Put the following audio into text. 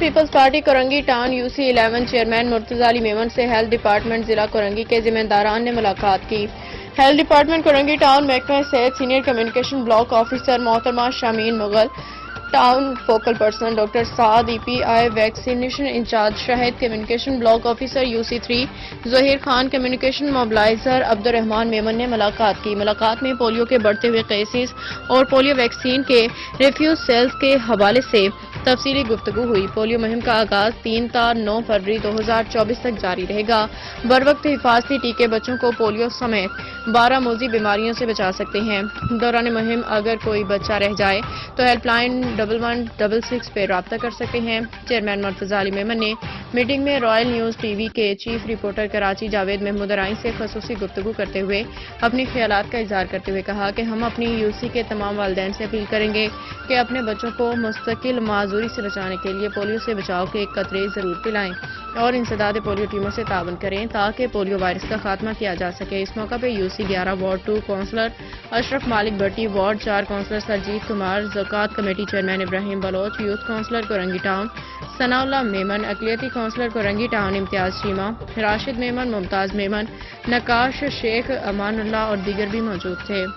Peoples Party Korangi town UC 11 chairman Murtaza Ali Memon سے health department ضلع کورنگی کے ذمہ داران نے ملاقات کی۔ ہیلتھ ڈپارٹمنٹ کورنگی ٹاؤن محکمہ صحت سینئر کمیونیکیشن بلاک آفیسر محترمہ Shamin Mughal, town focal person doctor Saad, EPI vaccination incharge Shahid, communication block officer UC 3 Zaheer Khan, communication mobiliser Abdul Rehman Memon نے ملاقات کی۔ ملاقات میں پولیو کے بڑھتے ہوئے کیسز اور پولیو ویکسین کے ریفیوج سیلز کے حوالے سے تفصیلی گفتگو ہوئی۔ پولیو مہم کا آغاز 3 تا 9 فروری 2024 تک جاری رہے گا۔ بروقت حفاظتی ٹیکے بچوں کو پولیو سمیت 12 موذی بیماریوں سے بچا سکتے ہیں۔ دوران مہم اگر کوئی بچہ رہ جائے تو ہیلپ لائن 1166 پہ رابطہ کر سکتے ہیں۔ چیئرمین مرتضی علی میمن نے میٹنگ میں رائل نیوز TV کے چیف رپورٹر کراچی جاوید محمود ارائیں سے خصوصی گفتگو کرتے ہوئے اپنی خیالات کا اظہار کرتے ہوئے کہا کہ ہم اپنی UC کے تمام والدین سے اپیل کریں گے کہ اپنے بچوں کو مستقل معذوری سے بچانے کے لیے پولیو سے بچاؤ کے قطرے ضرور پلائیں اور انسداد پولیو ٹیموں سے تعاون کریں تاکہ پولیو وائرس کا خاتمہ کیا جا سکے۔ اس موقع پہ UC 11 ward 2 councillor Ashraf Malik Bhatti, ward 4 councillor Surjeet Kumar, زکوٰۃ committee chairman Ibrahim Baloch, youth councillor Korangi town Sanaullah Memon, اقلیتی کونسلر کورنگی ٹاؤن امتیاز چیمہ، راشد میمن، ممتاز میمن، نقاش شیخ، امان اللہ اور دیگر بھی موجود تھے۔